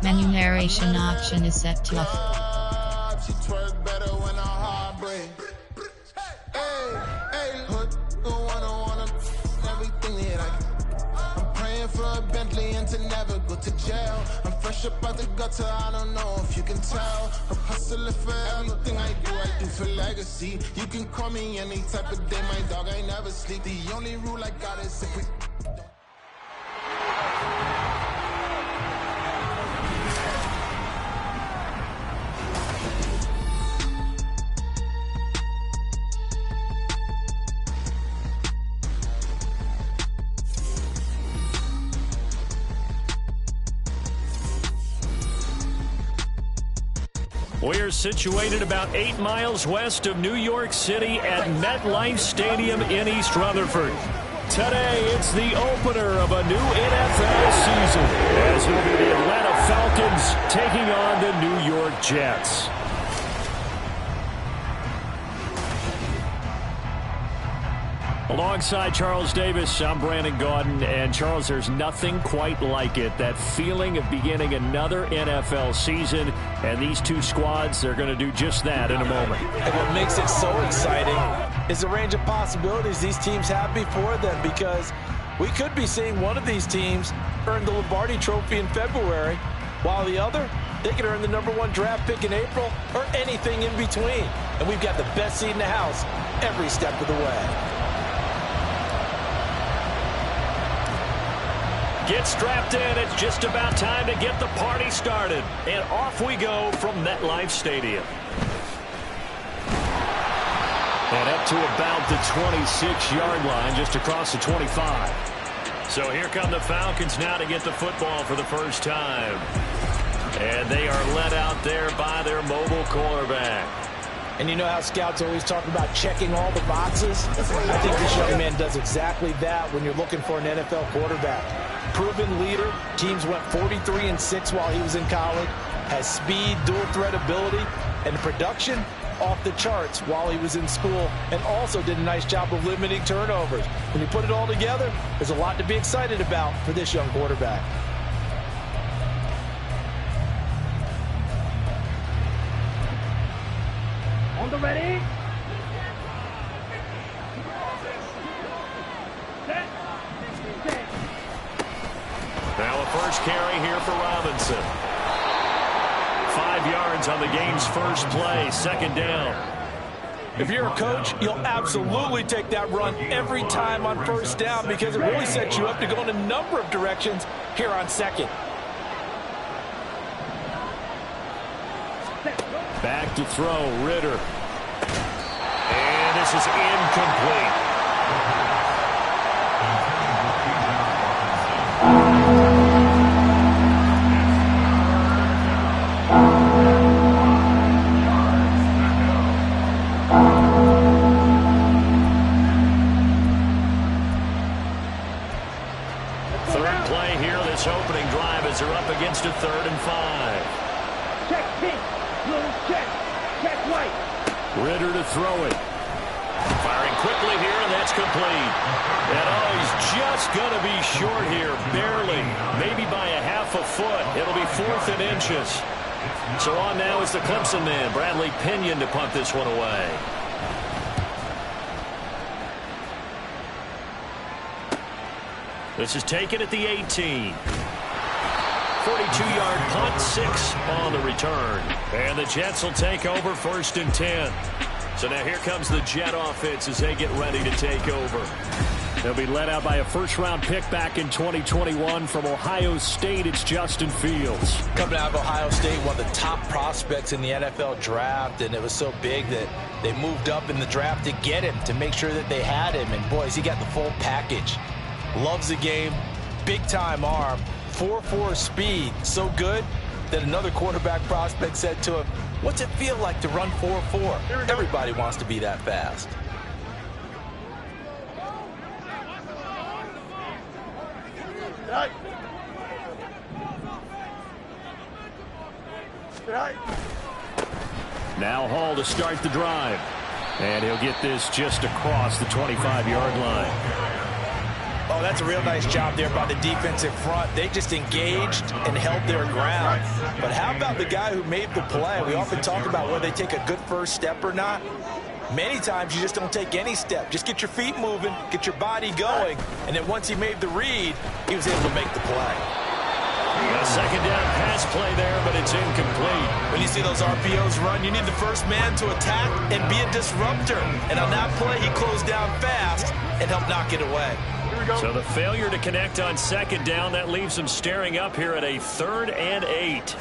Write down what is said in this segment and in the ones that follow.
Remuneration option is set to off. She twerk better when I heartbreak. Hey, hood, wanna everything that I'm praying for a Bentley and to never go to jail. I'm fresh up out the gutter, I don't know if you can tell. I'm hustling for everything I do for legacy. You can call me any type of day, my dog, I never sleep. The only rule I got is if we We're situated about 8 miles west of New York City at MetLife Stadium in East Rutherford. Today, it's the opener of a new NFL season, as it will be the Atlanta Falcons taking on the New York Jets. Alongside Charles Davis, I'm Brandon Gaudin. And Charles, there's nothing quite like it. That feeling of beginning another NFL season. And these two squads, they're going to do just that in a moment. And what makes it so exciting is the range of possibilities these teams have before them, because we could be seeing one of these teams earn the Lombardi Trophy in February, while the other, they could earn the #1 draft pick in April or anything in between. And we've got the best seat in the house every step of the way. Get strapped in. It's just about time to get the party started. And off we go from MetLife Stadium. And up to about the 26-yard line, just across the 25. So here come the Falcons now to get the football for the first time. And they are led out there by their mobile quarterback. And you know how scouts always talk about checking all the boxes? I think this young man does exactly that when you're looking for an NFL quarterback. Proven leader. Teams went 43-6 while he was in college. Has speed, dual threat ability, and production off the charts while he was in school, and also did a nice job of limiting turnovers. When you put it all together, there's a lot to be excited about for this young quarterback. On the ready. Now a first carry here for Robinson. 5 yards on the game's first play, second down. If you're a coach, you'll absolutely take that run every time on first down, because it really sets you up to go in a number of directions here on second. Back to throw, Ritter. And this is incomplete. Third play here, this opening drive, as they're up against a 3rd and 5. Check pink. Blue check. Check white. Ritter to throw it. Firing quickly here, and that's complete. And oh, he's just going to be short here, barely. Maybe by a half a foot. It'll be 4th and inches. So on now is the Clemson man, Bradley Pinion, to punt this one away. This is taken at the 18. 42-yard punt, 6 on the return. And the Jets will take over 1st and 10. So now here comes the Jet offense as they get ready to take over. They'll be led out by a first-round pick back in 2021 from Ohio State. It's Justin Fields. Coming out of Ohio State, one of the top prospects in the NFL draft, and it was so big that they moved up in the draft to get him, to make sure that they had him. And boys, he got the full package. Loves the game, big-time arm, 4.4 speed, so good that another quarterback prospect said to him, "What's it feel like to run 4.4? Everybody wants to be that fast." Now Hall to start the drive. And he'll get this just across the 25-yard line. Oh, Oh, that's a real nice job there by the defensive front. They just engaged and held their ground. But how about the guy who made the play? We often talk about whether they take a good first step or not. Many times you just don't take any step. Just get your feet moving, get your body going, and then once he made the read, he was able to make the play. A second down pass play there, but it's incomplete. When you see those RPOs run, you need the first man to attack and be a disruptor. And on that play, he closed down fast and helped knock it away. So the failure to connect on second down, that leaves him staring up here at a 3rd and 8.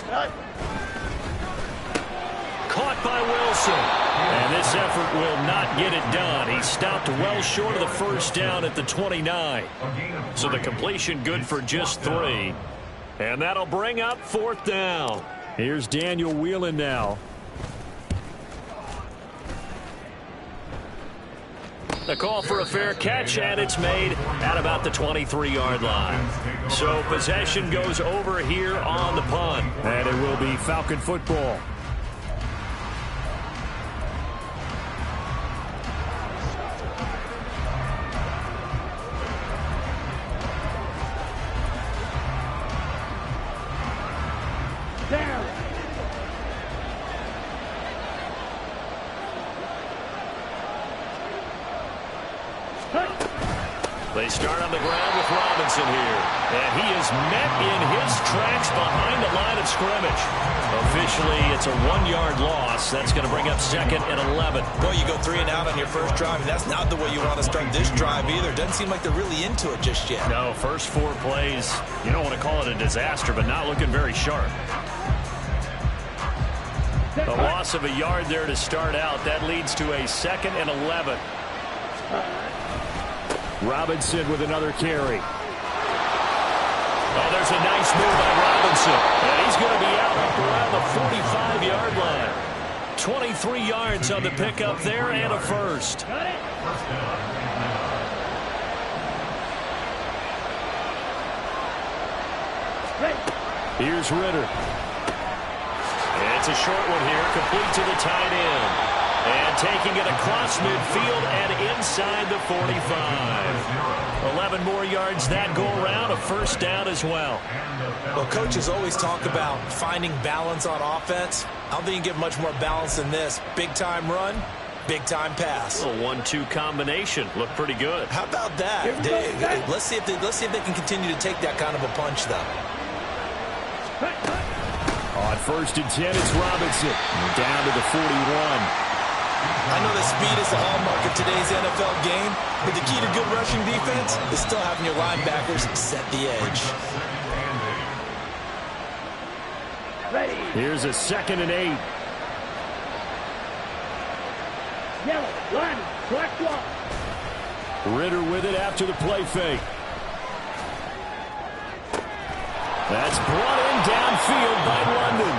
Caught by Wilson. And this effort will not get it done. He stopped well short of the first down at the 29. So the completion good for just 3. And that'll bring up 4th down. Here's Daniel Whelan now. The call for a fair catch, and it's made at about the 23-yard line. So possession goes over here on the punt. And it will be Falcon football. They start on the ground with Robinson here. And he is met in his tracks behind the line of scrimmage. Officially, it's a 1-yard loss. That's going to bring up 2nd and 11. Boy, you go 3 and out on your first drive, and that's not the way you want to start this drive either. Doesn't seem like they're really into it just yet. No, first 4 plays, you don't want to call it a disaster, but not looking very sharp. A loss of a yard there to start out. That leads to a 2nd and 11. Robinson with another carry. Oh, there's a nice move by Robinson. And he's going to be out up around the 45-yard line. 23 yards on the pickup there and a first. Here's Ritter. It's a short one here, complete to the tight end. And taking it across midfield and inside the 45. 11 more yards that go around, a first down as well. Well, coaches always talk about finding balance on offense. I don't think you can get much more balance than this. Big-time run, big-time pass. A 1-2 combination. Looked pretty good. How about that? Let's see if they can continue to take that kind of a punch, though. On 1st and 10, it's Robinson. Down to the 41. I know that speed is the hallmark of today's NFL game, but the key to good rushing defense is still having your linebackers set the edge. Here's a 2nd and 8. Yellow, line, black block. Ritter with it after the play fake. That's brought in downfield by London.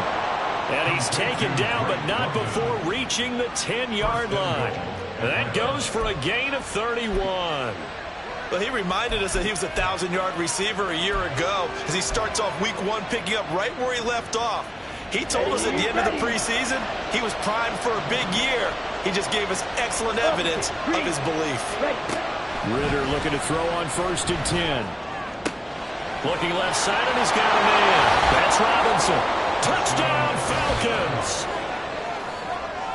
And he's taken down, but not before reaching the 10-yard line. That goes for a gain of 31. Well, he reminded us that he was a 1,000-yard receiver a year ago as he starts off week 1 picking up right where he left off. He told us at the end of the preseason he was primed for a big year. He just gave us excellent evidence of his belief. Ritter looking to throw on 1st and 10. Looking left side, and he's got a man. That's Robinson. Touchdown, Falcons!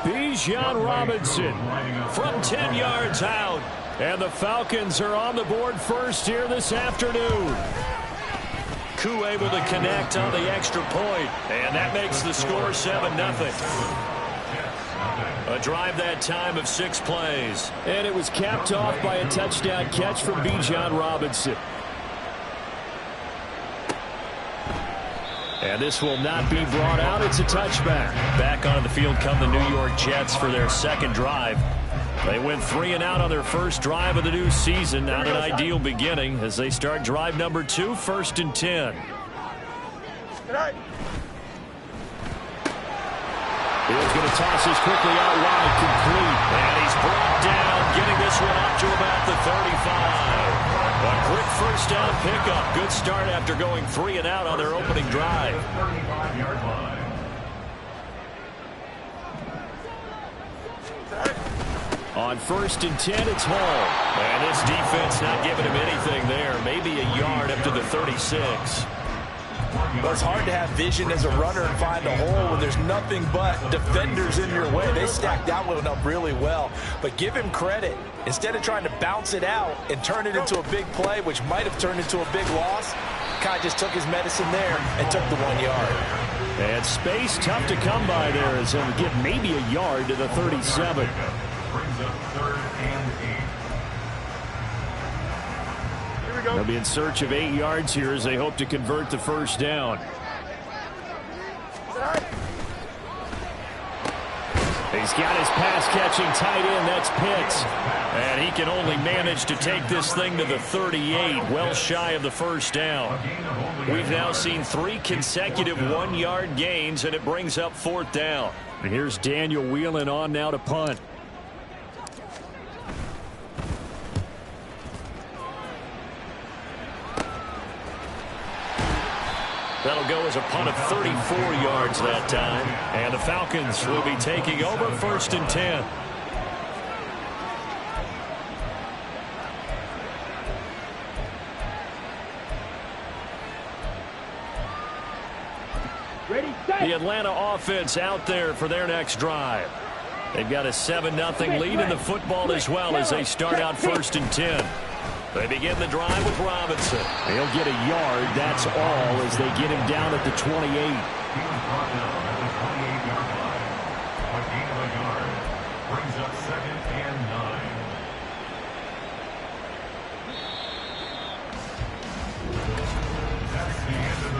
Bijan Robinson from 10 yards out. And the Falcons are on the board first here this afternoon. Koo able to connect on the extra point. And that makes the score 7-0. A drive that time of 6 plays. And it was capped off by a touchdown catch from Bijan Robinson. And this will not be brought out. It's a touchback. Back onto the field come the New York Jets for their 2nd drive. They went 3 and out on their first drive of the new season. Not an ideal beginning as they start drive number 2, 1st and 10. He's going to toss this quickly out wide, complete. And he's brought down, getting this one up to about the 35. A quick first down pickup. Good start after going 3 and out on their opening drive. On 1st and 10, it's Hall. And this defense not giving him anything there. Maybe a yard up to the 36. Well, it's hard to have vision as a runner and find a hole when there's nothing but defenders in your way. They stacked that one up really well. But give him credit. Instead of trying to bounce it out and turn it into a big play, which might have turned into a big loss, Kai just took his medicine there and took the 1 yard. And space tough to come by there as he'll get maybe a yard to the 37. They'll be in search of 8 yards here as they hope to convert the first down. He's got his pass-catching tight end. That's Pitts. And he can only manage to take this thing to the 38, well shy of the first down. We've now seen 3 consecutive 1-yard gains, and it brings up 4th down. And here's Daniel Whelan on now to punt. That'll go as a punt of 34 yards that time. And the Falcons will be taking over 1st and 10. Ready, set. The Atlanta offense out there for their next drive. They've got a 7-0 lead in the football as well as they start out 1st and 10. They begin the drive with Robinson. He'll get a yard, that's all, as they get him down at the 28.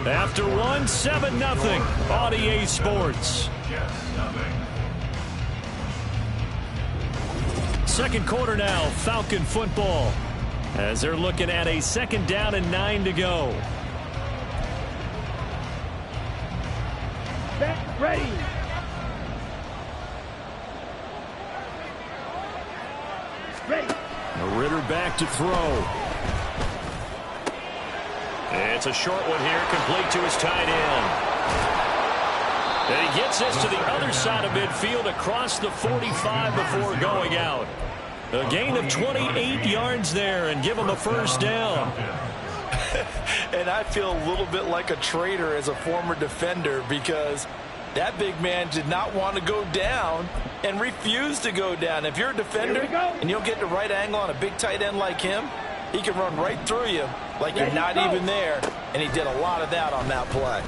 After one, 7-0 on EA Sports. Second quarter now, Falcon football. As they're looking at a 2nd down and 9 to go. Set, ready. Ready. Ritter back to throw. It's a short one here, complete to his tight end. And he gets this to the other side of midfield across the 45 before going out. A gain of 28 yards there and give him a first down. And I feel a little bit like a traitor as a former defender because that big man did not want to go down and refused to go down. If you're a defender and you'll get the right angle on a big tight end like him, he can run right through you like you're not even there. And he did a lot of that on that play.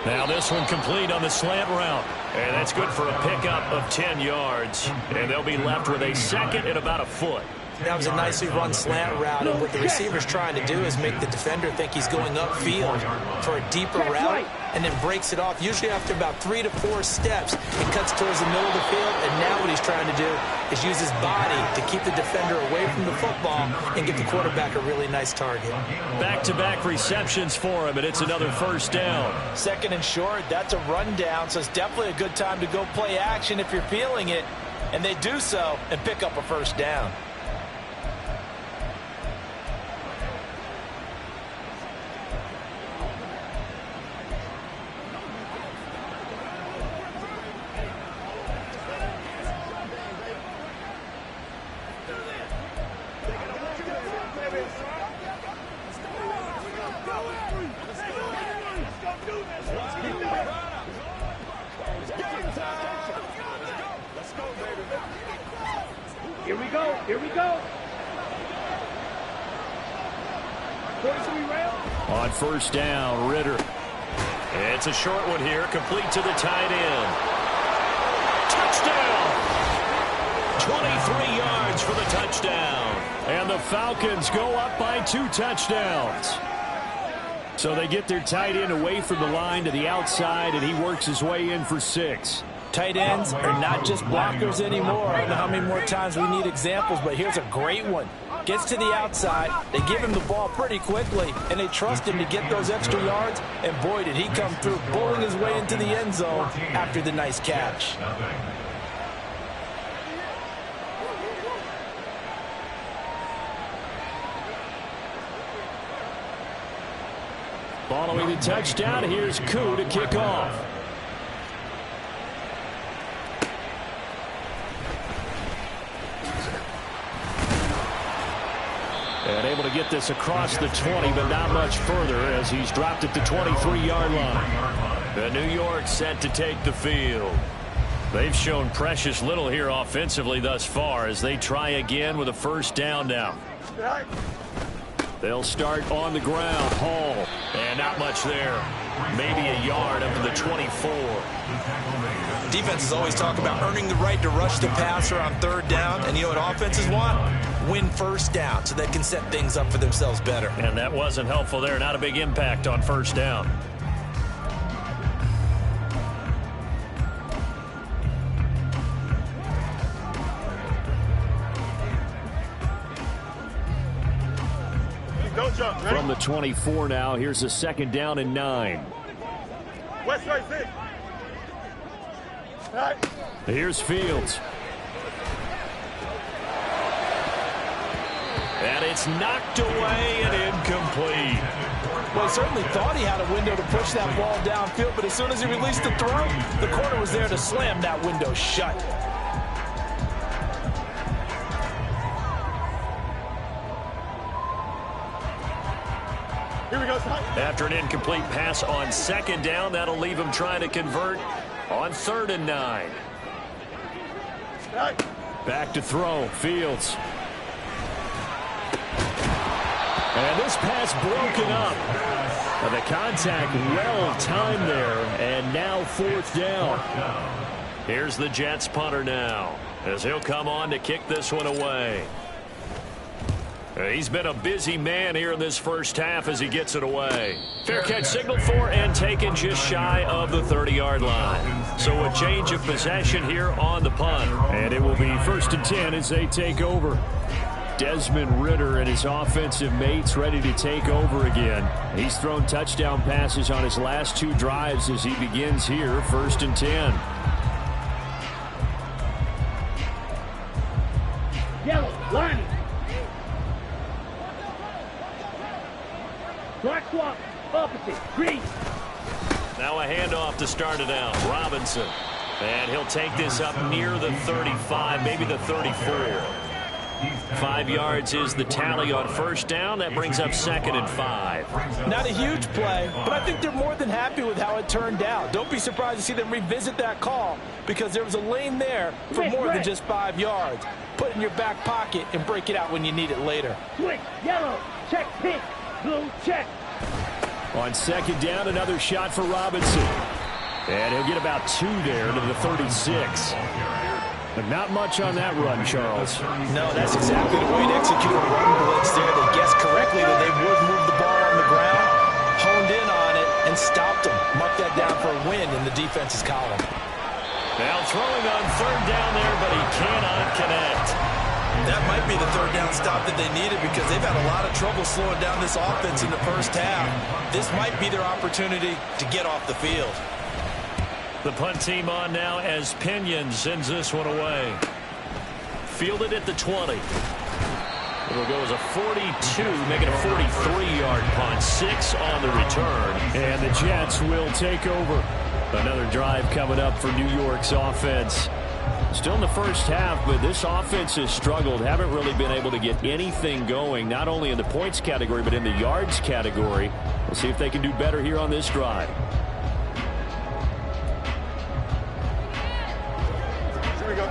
Now this one complete on the slant route. And that's good for a pickup of 10 yards. And they'll be left with a 2nd and about a foot. That was a nicely run slant route, and what the receiver's trying to do is make the defender think he's going upfield for a deeper route, and then breaks it off, usually after about 3 to 4 steps. It cuts towards the middle of the field, and now what he's trying to do is use his body to keep the defender away from the football and give the quarterback a really nice target. Back-to-back receptions for him, and it's another first down. 2nd and short, that's a rundown, so it's definitely a good time to go play action if you're feeling it, and they do so and pick up a first down. Here we go. Here we go. 43 round. On first down, Ritter. It's a short one here, complete to the tight end. Touchdown! 23 yards for the touchdown. And the Falcons go up by 2 touchdowns. So they get their tight end away from the line to the outside, and he works his way in for 6. Tight ends are not just blockers anymore. I don't know how many more times we need examples, but here's a great one. Gets to the outside, they give him the ball pretty quickly, and they trust him to get those extra yards, and boy, did he come through, bowling his way into the end zone after the nice catch. Following the touchdown, here's Koo to kick off. able to get this across the 20, but not much further as he's dropped at the 23-yard line. The New York set to take the field. They've shown precious little here offensively thus far as they try again with a first down now. They'll start on the ground. Hall. And not much there. Maybe a yard up to the 24. Defenses always talk about earning the right to rush the passer on third down. And you know what offenses want? Win first down so they can set things up for themselves better. And that wasn't helpful there. Not a big impact on first down. From the 24 now, here's a second down and 9. West right 6. Here's Fields. And it's knocked away and incomplete. Well, he certainly thought he had a window to push that ball downfield, but as soon as he released the throw, the corner was there to slam that window shut. Here we go, After an incomplete pass on second down, that'll leave him trying to convert on 3rd and 9. Back to throw. Fields. And this pass broken up. The contact well timed there, and now 4th down. Here's the Jets punter now as he'll come on to kick this one away. He's been a busy man here in this first half as he gets it away. Fair catch signaled for and taken just shy of the 30-yard line. So a change of possession here on the punt. And it will be 1st and 10 as they take over. Desmond Ridder and his offensive mates ready to take over again. He's thrown touchdown passes on his last 2 drives as he begins here, 1st and 10. Yellow, line. Black swap, opposite, green. Now a handoff to start it out. Robinson. And he'll take this up near the 35, maybe the 34. 5 yards is the tally on first down. That brings up 2nd and 5. Not a huge play, but I think they're more than happy with how it turned out. Don't be surprised to see them revisit that call because there was a lane there for more than just 5 yards. Put it in your back pocket and break it out when you need it later. Switch, yellow, check pink, blue, check. On 2nd down, another shot for Robinson. And he'll get about 2 there to the 36. But not much on that run, Charles. No, that's exactly the way to execute a run blitz there. They guessed correctly that they would move the ball on the ground, honed in on it, and stopped them. Mark that down for a win in the defense's column. Now throwing on 3rd down there, but he cannot connect. That might be the 3rd down stop that they needed because they've had a lot of trouble slowing down this offense in the first half. This might be their opportunity to get off the field. The punt team on now as Pinion sends this one away. Fielded at the 20. It'll go as a 42, make it a 43-yard punt. 6 on the return. And the Jets will take over. Another drive coming up for New York's offense. Still in the first half, but this offense has struggled. Haven't really been able to get anything going, not only in the points category, but in the yards category. We'll see if they can do better here on this drive. Here we go.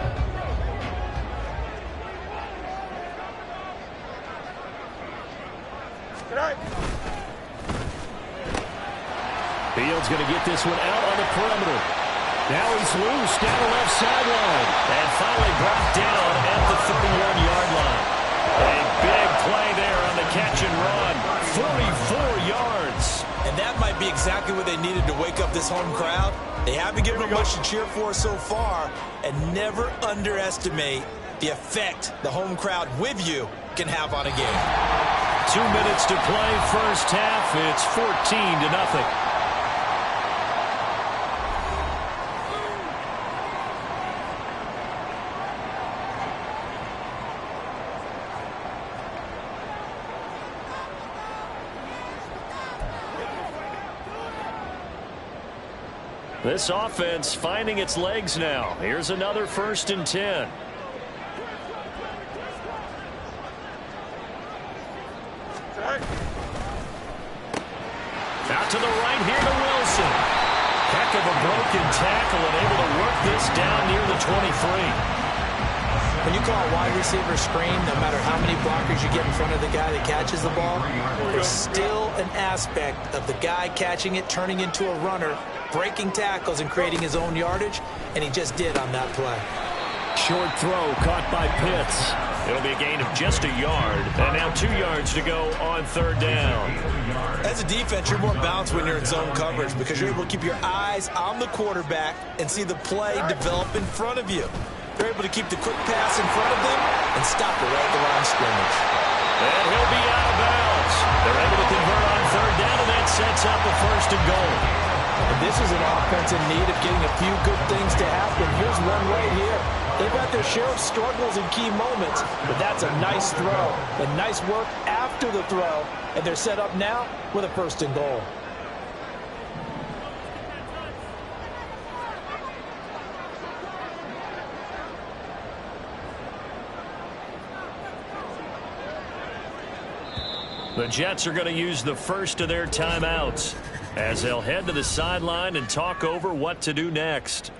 Fields going to get this one out on the perimeter. Now he's loose down the left sideline. And finally brought down at the 31-yard line. A big play there on the catch and run. 44 yards. And that might be exactly what they needed to wake up this home crowd. They haven't given them much to cheer for so far. And never underestimate the effect the home crowd with you can have on a game. 2 minutes to play first half. It's 14-0. This offense finding its legs now. Here's another 1st and 10. Out to the right here to Wilson. Heck of a broken tackle and able to work this down near the 23. When you call a wide receiver screen, no matter how many blockers you get in front of the guy that catches the ball, there's still an aspect of the guy catching it, turning into a runner, breaking tackles and creating his own yardage, and he just did on that play. Short throw caught by Pitts. It'll be a gain of just a yard, and now 2 yards to go on third down. As a defense, you're more balanced when you're in zone coverage because you're able to keep your eyes on the quarterback and see the play develop in front of you. They're able to keep the quick pass in front of them and stop it right at the line of scrimmage. And he'll be out of bounds. They're able to convert on third down, and that sets up a first and goal. And this is an offense in need of getting a few good things to happen. Here's one right here. They've had their share of struggles in key moments, but that's a nice throw. And nice work after the throw. And they're set up now with a first and goal. The Jets are going to use the first of their timeouts as they'll head to the sideline and talk over what to do next.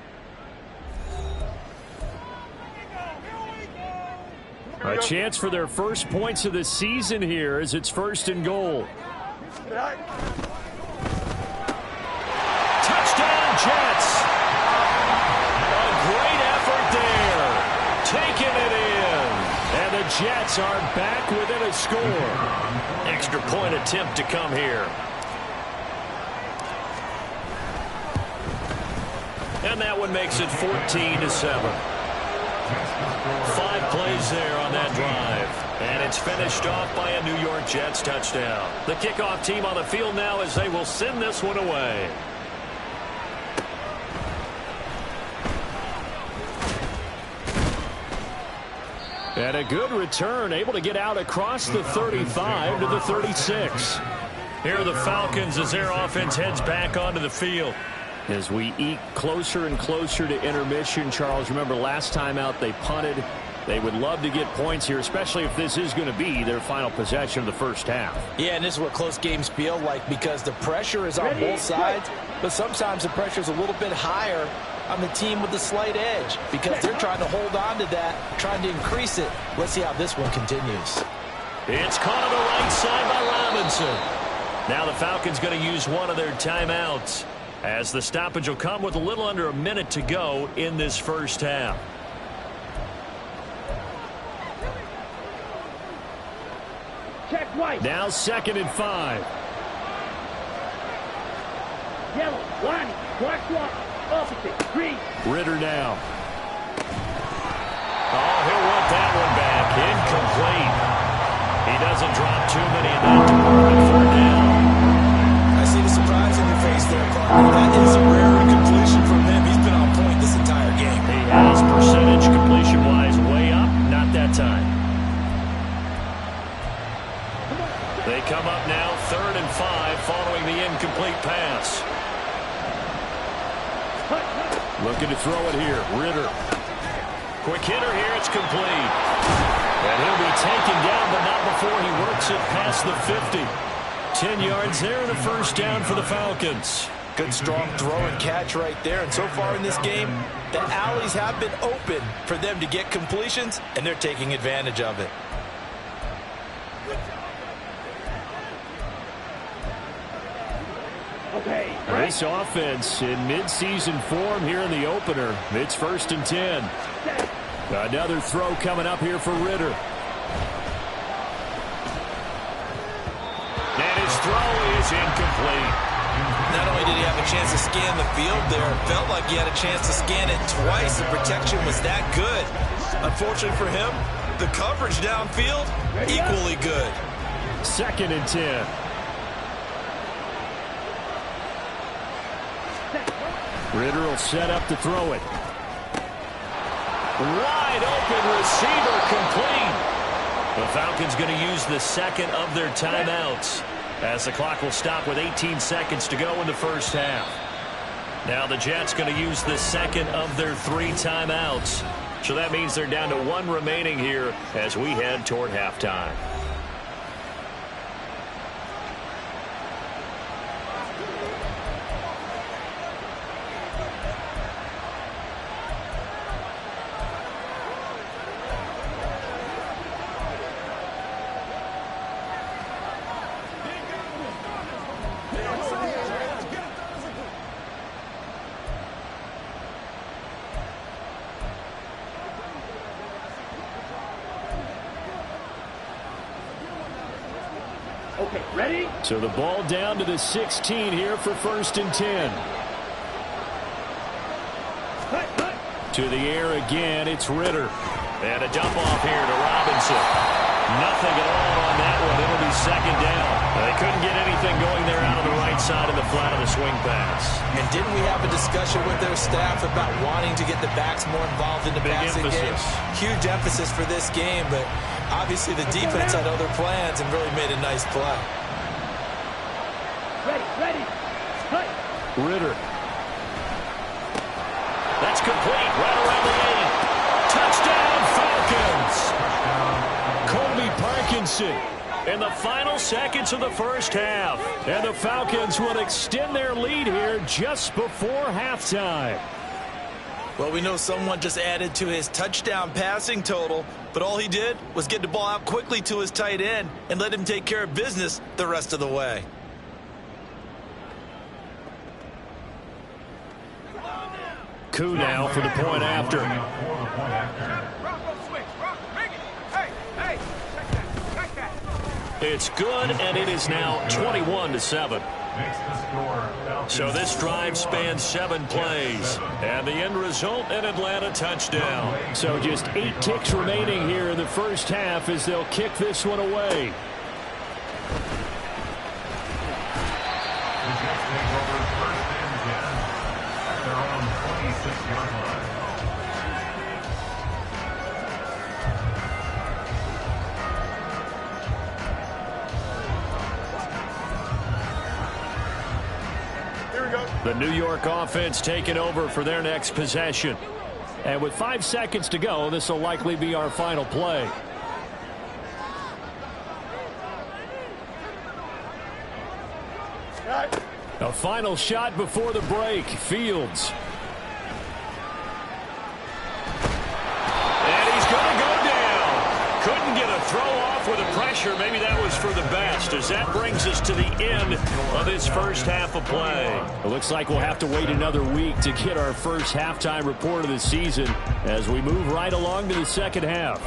A chance for their first points of the season here as it's first and goal. Touchdown, Jets! A great effort there. Taking it in. And the Jets are back within a score. Extra point attempt to come here. And that one makes it 14-7. 5 plays there on that drive. And it's finished off by a New York Jets touchdown. The kickoff team on the field now as they will send this one away. And a good return, able to get out across the 35 to the 36. Here are the Falcons as their offense heads back onto the field. As we eke closer and closer to intermission, Charles, remember last time out they punted. They would love to get points here, especially if this is going to be their final possession of the first half. Yeah, and this is what close games feel like because the pressure is on both sides, but sometimes the pressure is a little bit higher on the team with the slight edge because they're trying to hold on to that, trying to increase it. Let's see how this one continues. It's caught on the right side by Robinson. Now the Falcons going to use one of their timeouts as the stoppage will come with a little under a minute to go in this first half. Check white. Now 2nd and 5. Yellow. Line. Black one. Opposite. Green. Ritter now. Oh, he'll want that one back. Incomplete. He doesn't drop too many in that department. Third down. I see the surprise in your face there, Clark. That is a rare incompletion from him. He's been on point this entire game. He has percentage completion-wise way up. Not that time. They come up now 3rd and 5 following the incomplete pass. Looking to throw it here. Ritter. Quick hitter here. It's complete. And he'll be taken down, but not before he works it past the 50. 10 yards there and a first down for the Falcons. Good strong throw and catch right there. And so far in this game, the alleys have been open for them to get completions, and they're taking advantage of it. Okay. This offense in midseason form here in the opener. It's 1st and 10. Another throw coming up here for Ritter. And his throw is incomplete. Not only did he have a chance to scan the field there, it felt like he had a chance to scan it twice. The protection was that good. Unfortunately for him, the coverage downfield, equally good. 2nd and 10. Ritter will set up to throw it. Wide open receiver complete. The Falcons going to use the 2nd of their timeouts as the clock will stop with 18 seconds to go in the first half. Now the Jets going to use the 2nd of their 3 timeouts. So that means they're down to 1 remaining here as we head toward halftime. Okay, ready? So the ball down to the 16 here for 1st and 10. To the air again, it's Ritter. And a dump off here to Robinson. Nothing at all on that one. It'll be 2nd down. They couldn't get anything going there out of the right side of the flat of the swing pass. And didn't we have a discussion with their staff about wanting to get the backs more involved in the passing game? Huge emphasis for this game, but obviously the defense had other plans and really made a nice play. Ready. Strike. Ritter. That's complete. Right around the 8. Touchdown, Falcons. Colby Parkinson in the final seconds of the first half. And the Falcons will extend their lead here just before halftime. Well, we know someone just added to his touchdown passing total, but all he did was get the ball out quickly to his tight end and let him take care of business the rest of the way. Coup now for the point after. It's good, and it is now 21-7. So this drive spans 7 plays, and the end result, an Atlanta touchdown. So just 8 ticks remaining here in the first half as they'll kick this one away. The New York offense taking over for their next possession. And with 5 seconds to go, this will likely be our final play. A final shot before the break. Fields. And he's going to go down. Couldn't get a throw off with the pressure. Maybe that was for the best, as that brings us to the end of this first half of play. It looks like we'll have to wait another week to get our first halftime report of the season as we move right along to the second half.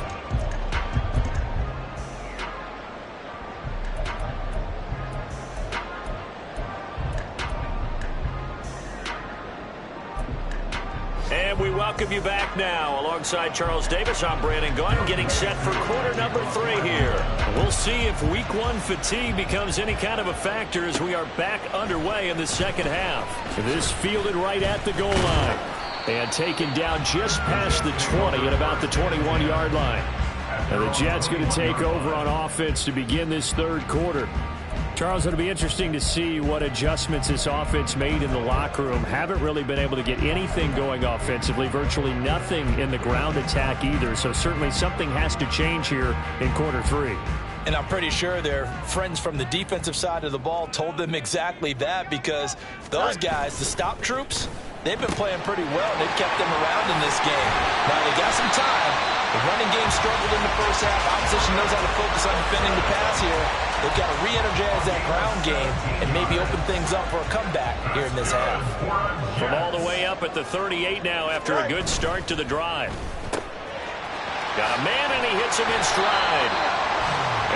And we welcome you back now. Alongside Charles Davis, I'm Brandon Gunn, getting set for quarter number 3 here. We'll see if week 1 fatigue becomes any kind of a factor as we are back underway in the second half. This fielded right at the goal line and taken down just past the 20 at about the 21-yard line. And the Jets going to take over on offense to begin this third quarter. Charles, it'll be interesting to see what adjustments this offense made in the locker room. Haven't really been able to get anything going offensively, virtually nothing in the ground attack either. So certainly something has to change here in quarter 3. And I'm pretty sure their friends from the defensive side of the ball told them exactly that, because those guys, the stop troops, they've been playing pretty well. They've kept them around in this game. Now they got some time. The running game struggled in the first half. Opposition knows how to focus on defending the pass here. They've got to re-energize that ground game and maybe open things up for a comeback here in this half. From all the way up at the 38 now after a good start to the drive. Got a man, and he hits him in stride.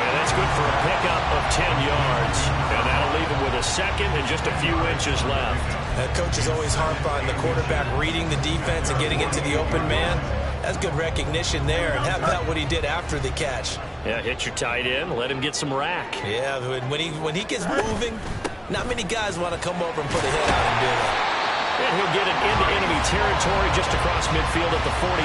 And that's good for a pickup of 10 yards. And that'll leave him with a second and just a few inches left. That coach is always harp on the quarterback reading the defense and getting into the open man. That's good recognition there. And how about what he did after the catch? Yeah, hit your tight end, let him get some rack. Yeah, when he gets moving, not many guys want to come over and put a hit out and do that. And he'll get it into enemy territory just across midfield at the 49.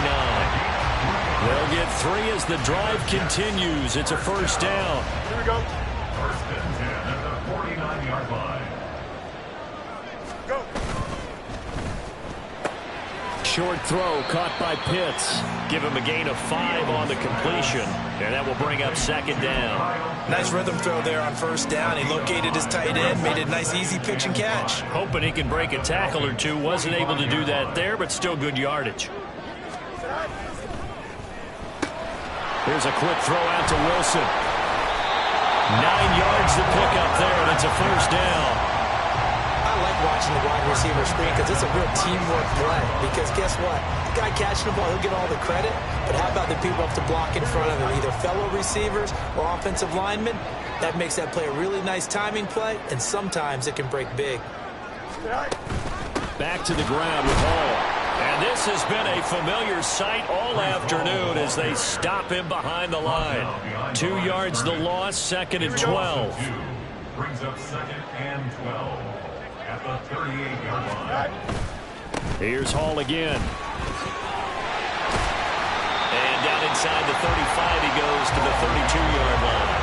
They'll get 3 as the drive continues. It's a first down. Here we go. First and 10 at the 49-yard line. Go. Short throw caught by Pitts. Give him a gain of 5 on the completion. And that will bring up second down. Nice rhythm throw there on first down. He located his tight end, made it a nice easy pitch and catch. Hoping he can break a tackle or two. Wasn't able to do that there, but still good yardage. Here's a quick throw out to Wilson. 9 yards to pick up there, and it's a first down. watching the wide receiver screen because it's a real teamwork play. Because guess what? The guy catching the ball, he'll get all the credit. But how about the people up to block in front of him, either fellow receivers or offensive linemen? That makes that play a really nice timing play, and sometimes it can break big. Back to the ground with Hall. And this has been a familiar sight all afternoon as they stop him behind the line. 2 yards the loss, 2nd and 12. Brings up 2nd and 12 at the 38-yard line. Here's Hall again. And down inside the 35 he goes to the 32-yard line.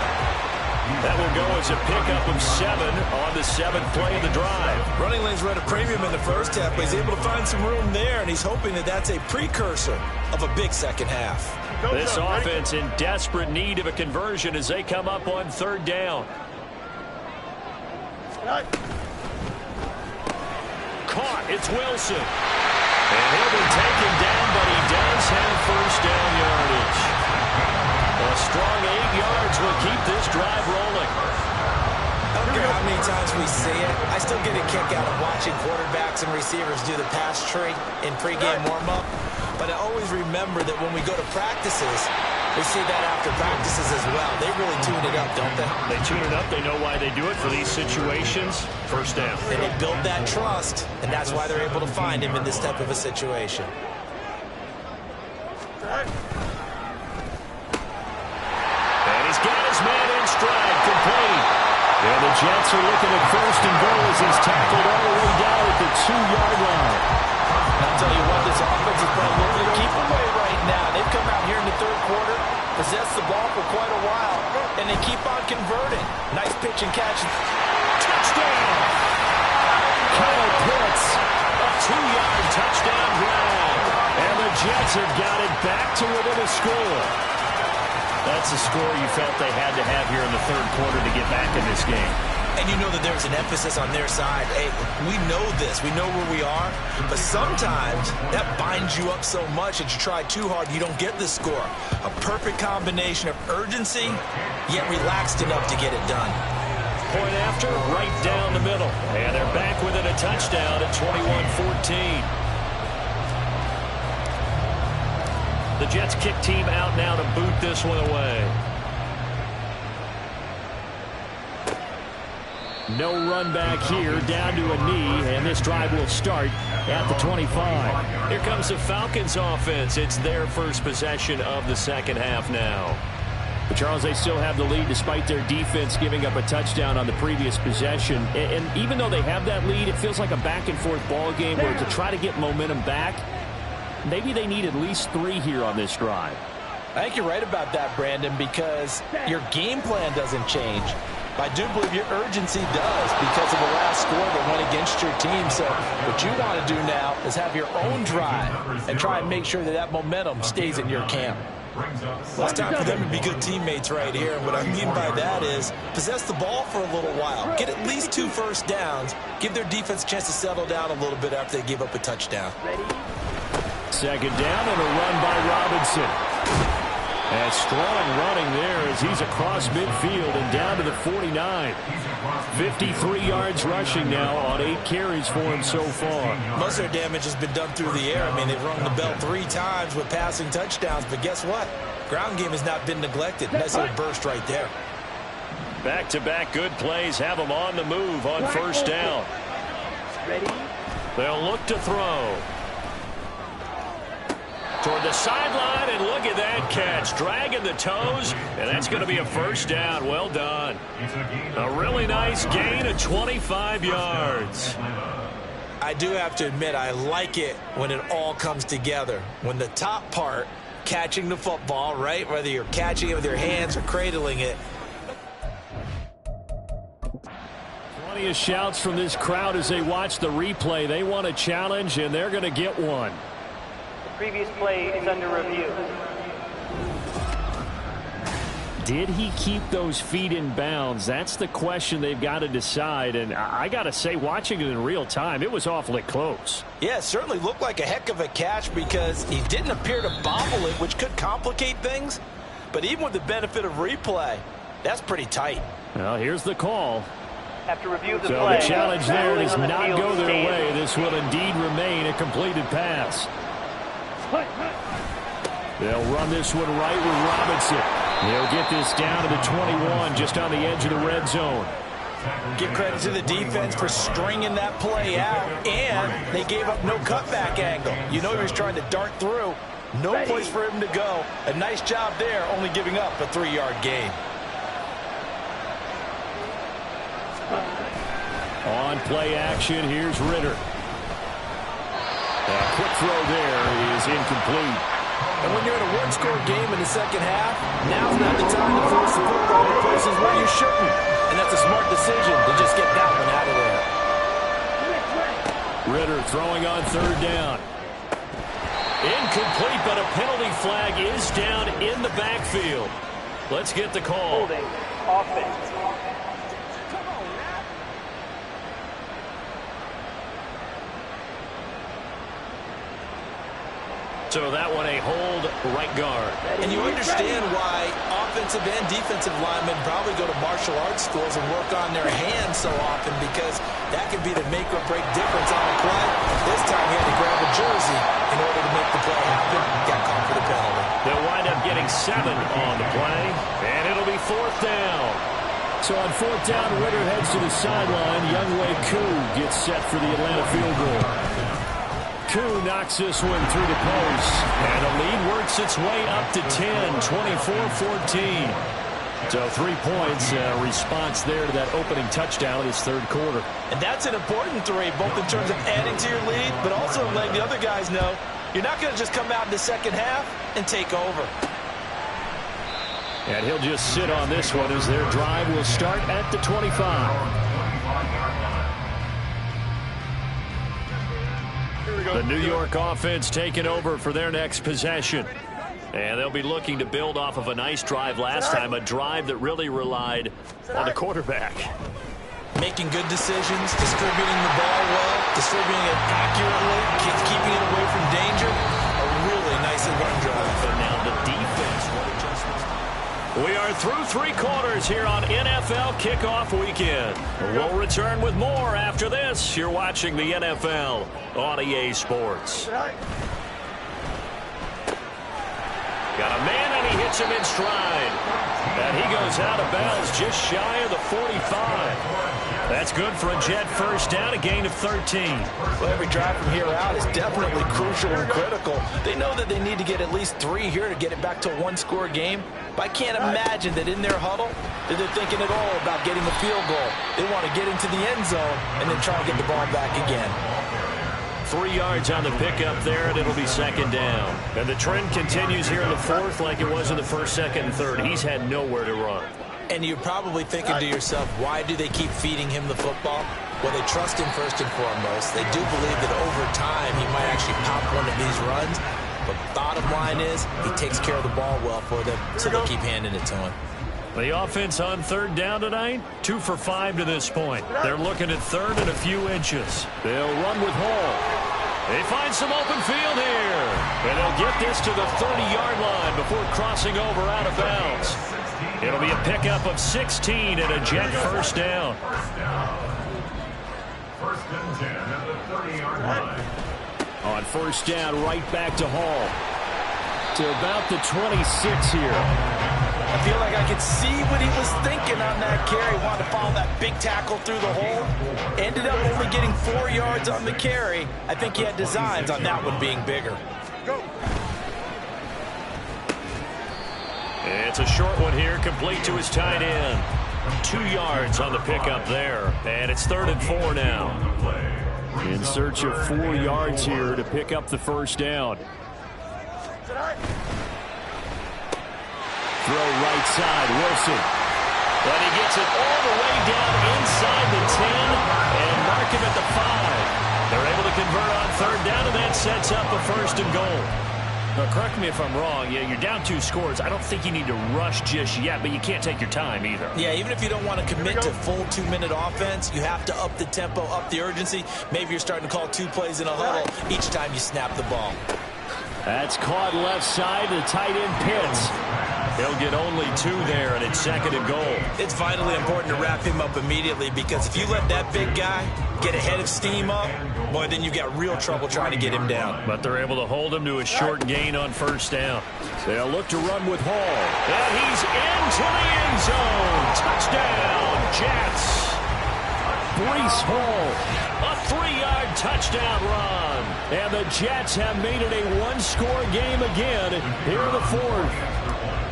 That will go as a pickup of 7 on the 7th play of the drive. Running lanes were at a premium in the first half, but he's able to find some room there, and he's hoping that that's a precursor of a big second half. This offense in desperate need of a conversion as they come up on 3rd down. Caught. It's Wilson. And he'll be taken down, but he does have 1st down yardage. A strong 8 yards will keep this drive rolling. I don't care how many times we see it. I still get a kick out of watching quarterbacks and receivers do the pass tree in pregame warm-up. But I always remember that when we go to practices, we see that after practices as well. They really tune it up, don't they? They tune it up. They know why they do it for these situations. 1st down. And they build that trust, and that's why they're able to find him in this type of a situation. And he's got his man in stride, complete. And the Jets are looking at 1st and goal as he's tackled all the way down at the 2-yard line. I'll tell you what, this offense is probably looking to keep away right now. They've come out here in the 3rd quarter, possessed the ball for quite a while, and they keep on converting. Nice pitch and catch. Touchdown! Kyle Pitts, a 2-yard touchdown grab. And the Jets have got it back to within a score. That's a score you felt they had to have here in the 3rd quarter to get back in this game. And you know that there's an emphasis on their side. Hey, we know this. We know where we are. But sometimes that binds you up so much that you try too hard, you don't get the score. A perfect combination of urgency, yet relaxed enough to get it done. Point after, right down the middle. And they're back within a touchdown at 21-14. The Jets kick team out now to boot this one away. No run back here, down to a knee, and this drive will start at the 25. Here comes the Falcons offense. It's their first possession of the 2nd half now. But Charles, they still have the lead despite their defense giving up a touchdown on the previous possession. And even though they have that lead, it feels like a back-and-forth ball game where to try to get momentum back, maybe they need at least 3 here on this drive. I think you're right about that, Brandon, because your game plan doesn't change. I do believe your urgency does because of the last score that went against your team. So what you want to do now is have your own drive and try and make sure that that momentum stays in your camp. Well, it's time for them to be good teammates right here. And what I mean by that is possess the ball for a little while. Get at least 2 first downs. Give their defense a chance to settle down a little bit after they give up a touchdown. 2nd down and a run by Robinson. And strong running there as he's across midfield and down to the 49. 53 yards rushing now on 8 carries for him so far. Most of their damage has been done through the air. I mean, they've rung the bell 3 times with passing touchdowns, but guess what? Ground game has not been neglected. Nice little burst right there. Back-to-back good plays have them on the move on 1st down. They'll look to throw. Toward the sideline, and look at that catch. Dragging the toes, and that's going to be a 1st down. Well done. A really nice gain of 25 yards. I do have to admit, I like it when it all comes together. When the top part, catching the football, right? Whether you're catching it with your hands or cradling it. Plenty of shouts from this crowd as they watch the replay. They want a challenge, and they're going to get one. Previous play is under review. Did he keep those feet in bounds? That's the question they've got to decide. And I got to say, watching it in real time, it was awfully close. Yeah, it certainly looked like a heck of a catch because he didn't appear to bobble it, which could complicate things. But even with the benefit of replay, that's pretty tight. Well, here's the call. After review of the So play, the challenge there ruling does on the not field go their stands. way. This will indeed remain a completed pass. They'll run this one right with Robinson. They'll get this down to the 21, just on the edge of the red zone. Give credit to the defense for stringing that play out, and they gave up no cutback angle. You know he was trying to dart through. No place for him to go. A nice job there, only giving up a 3-yard gain. On play action, here's Ritter. A quick throw there is incomplete. And when you're in a one-score game in the second half, now's not the time to force the football in places where you shouldn't. And that's a smart decision to just get that one out of there. Ritter throwing on third down. Incomplete, but a penalty flag is down in the backfield. Let's get the call. Holding offense. So that one a hold right guard. And you understand why offensive and defensive linemen probably go to martial arts schools and work on their hands so often, because that could be the make or break difference on a play. This time he had to grab a jersey in order to make the play happen. Got caught for the penalty. They'll wind up getting 7 on the play, and it'll be 4th down. So on 4th down, Ritter heads to the sideline. Younghoe Koo gets set for the Atlanta field goal. Koo knocks this one through the post, and the lead works its way up to 10, 24-14. So 3 points, response there to that opening touchdown of this third quarter. And that's an important 3, both in terms of adding to your lead, but also letting the other guys know you're not going to just come out in the second half and take over. And he'll just sit on this one as their drive will start at the 25. The New York offense taking over for their next possession. And they'll be looking to build off of a nice drive last time, a drive that really relied on the quarterback. Making good decisions, distributing the ball well, distributing it accurately, keeping it away from danger. A really nice run drive. And now the defense. What adjustments? We are through 3 quarters here on NFL Kickoff Weekend. We'll return with more after this. You're watching the NFL on EA Sports. Got a man, and he hits him in stride. And he goes out of bounds just shy of the 45. That's good for a Jet first down, a gain of 13. Well, every drive from here out is definitely crucial and critical. They know that they need to get at least 3 here to get it back to a one-score game. But I can't imagine that in their huddle that they're thinking at all about getting a field goal. They want to get into the end zone and then try to get the ball back again. 3 yards on the pickup there, and it'll be second down. And the trend continues here in the 4th like it was in the 1st, 2nd, and 3rd. He's had nowhere to run. And you're probably thinking to yourself, why do they keep feeding him the football? Well, they trust him first and foremost. They do believe that over time he might actually pop one of these runs. But bottom line is he takes care of the ball well for them, so they'll keep handing it to him. The offense on 3rd down tonight, 2 for 5 to this point. They're looking at 3rd and a few inches. They'll run with Hall. They find some open field here. And they'll get this to the 30-yard line before crossing over out of bounds. It'll be a pickup of 16 and a Jet first down. First and 10 at the 30-yard line. On 1st down, right back to Hall. To about the 26 here. I feel like I could see what he was thinking on that carry. Wanted to follow that big tackle through the hole. Ended up only getting 4 yards on the carry. I think he had designs on that one being bigger. Go. It's a short one here, complete to his tight end. 2 yards on the pickup there. And it's 3rd and 4 now. In search of 4 yards here to pick up the first down. Throw right side, Wilson. But he gets it all the way down inside the 10 and mark him at the 5. They're able to convert on 3rd down, and that sets up a 1st and goal. Now, correct me if I'm wrong. Yeah, you're down 2 scores. I don't think you need to rush just yet, but you can't take your time either. Yeah, even if you don't want to commit to full 2-minute offense, you have to up the tempo, up the urgency. Maybe you're starting to call 2 plays in a huddle each time you snap the ball. That's caught left side to tight end Pitts. He'll get only 2 there, and it's 2nd and goal. It's vitally important to wrap him up immediately, because if you let that big guy get a head of steam up, boy, then you've got real trouble trying to get him down. But they're able to hold him to a short gain on 1st down. They'll look to run with Hall. And he's into the end zone. Touchdown, Jets. Breece Hall, a 3-yard touchdown run. And the Jets have made it a 1-score game again here in the 4th.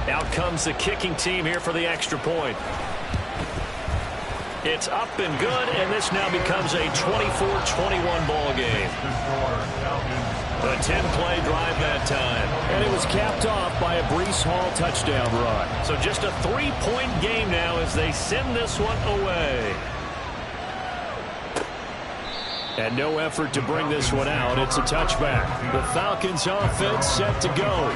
Out comes the kicking team here for the extra point. It's up and good, and this now becomes a 24-21 ball game. A 10-play drive that time. And it was capped off by a Breece Hall touchdown run. So just a 3-point game now as they send this one away. And no effort to bring this one out. It's a touchback. The Falcons offense set to go.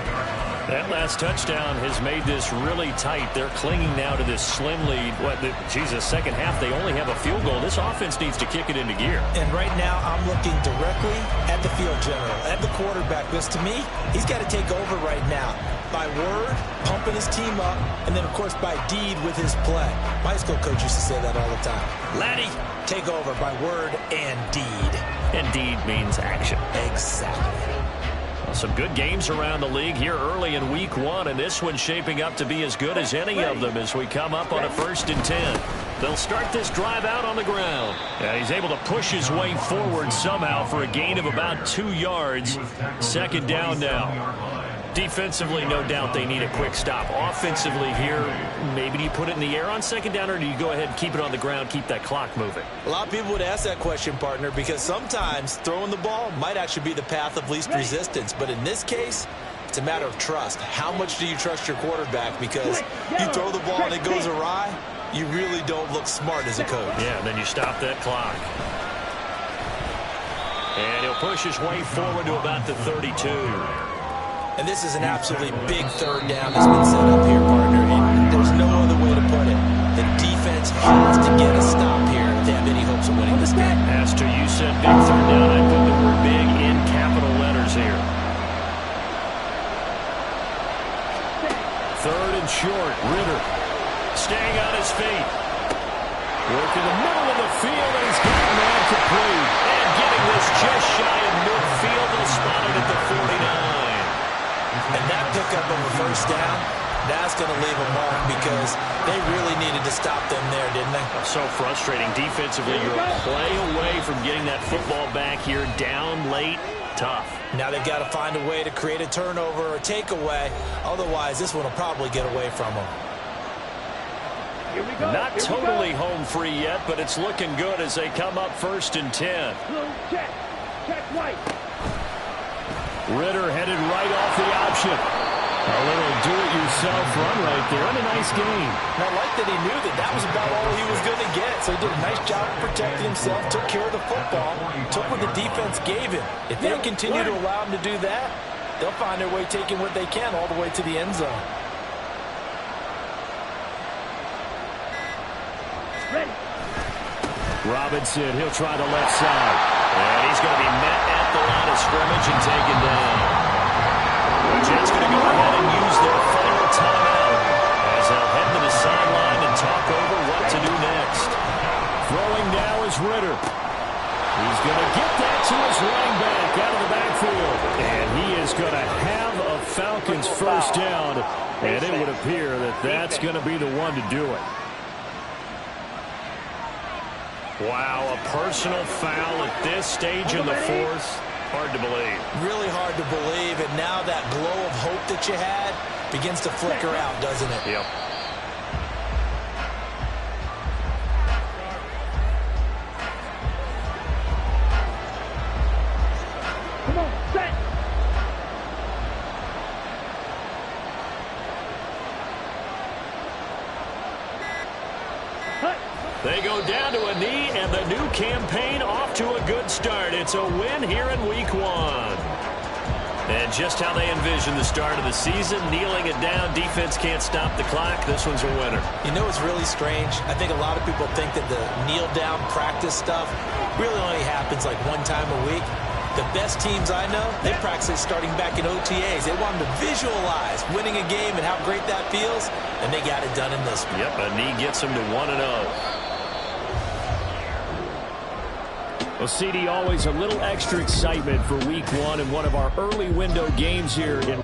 That last touchdown has made this really tight. They're clinging now to this slim lead. Second half, they only have a field goal. This offense needs to kick it into gear. And right now, I'm looking directly at the field general, at the quarterback. Because to me, he's got to take over right now. By word, pumping his team up, and then, of course, by deed with his play. My high school coach used to say that all the time. Laddie, take over by word and deed. And deed means action. Exactly. Some good games around the league here early in week 1, and this one's shaping up to be as good as any of them as we come up on a 1st and 10. They'll start this drive out on the ground. Yeah, he's able to push his way forward somehow for a gain of about 2 yards. 2nd down now. Defensively, no doubt they need a quick stop. Offensively here, maybe do you put it in the air on 2nd down, or do you go ahead and keep it on the ground, keep that clock moving? A lot of people would ask that question, partner, because sometimes throwing the ball might actually be the path of least resistance. But in this case, it's a matter of trust. How much do you trust your quarterback? Because you throw the ball and it goes awry, you really don't look smart as a coach. Yeah, and then you stop that clock. And he'll push his way forward to about the 32. And this is an absolutely big 3rd down that's been set up here, partner. And there's no other way to put it. The defense has to get a stop here if they have any hopes of winning this game. Pastor, you said big 3rd down. I put the word big in capital letters here. 3rd and short. Ritter staying on his feet. Working the middle of the field, and he's got a man complete. And getting this just shy of midfield. They'll spot it at the 49. And that pickup of a 1st down, that's going to leave a mark, because they really needed to stop them there, didn't they? So frustrating. Defensively, you're a play away from getting that football back here, down late. Tough. Now they've got to find a way to create a turnover or a takeaway. Otherwise, this one will probably get away from them. Not totally home free yet, but it's looking good as they come up 1st and 10. Check right. Ritter headed right off the option. A little do-it-yourself run right there, and a nice game. And I like that he knew that that was about all he was going to get. So he did a nice job of protecting himself, took care of the football, took what the defense gave him. If they continue to allow him to do that, they'll find their way taking what they can all the way to the end zone. Ready. Robinson, he'll try the left side. And he's going to be met at the line of scrimmage and taken down. The Jets going to go ahead and use their final timeout as they'll head to the sideline and talk over what to do next. Throwing now is Ritter. He's going to get that to his running back out of the backfield. And he is going to have a Falcons 1st down. And it would appear that that's going to be the one to do it. Wow, a personal foul at this stage in the 4th. Hard to believe. Really hard to believe, and now that glow of hope that you had begins to flicker out, doesn't it? Yep. Come on, set. They go down to a knee, and the new campaign off to a good start. It's a win here in week 1. And just how they envision the start of the season, kneeling it down, defense can't stop the clock. This one's a winner. You know what's really strange? I think a lot of people think that the kneel-down practice stuff really only happens like one time a week. The best teams I know, they practice starting back in OTAs. They want them to visualize winning a game and how great that feels, and they got it done in this one. Yep, a knee gets them to 1-0. Well, CD, always a little extra excitement for week one and one of our early window games here in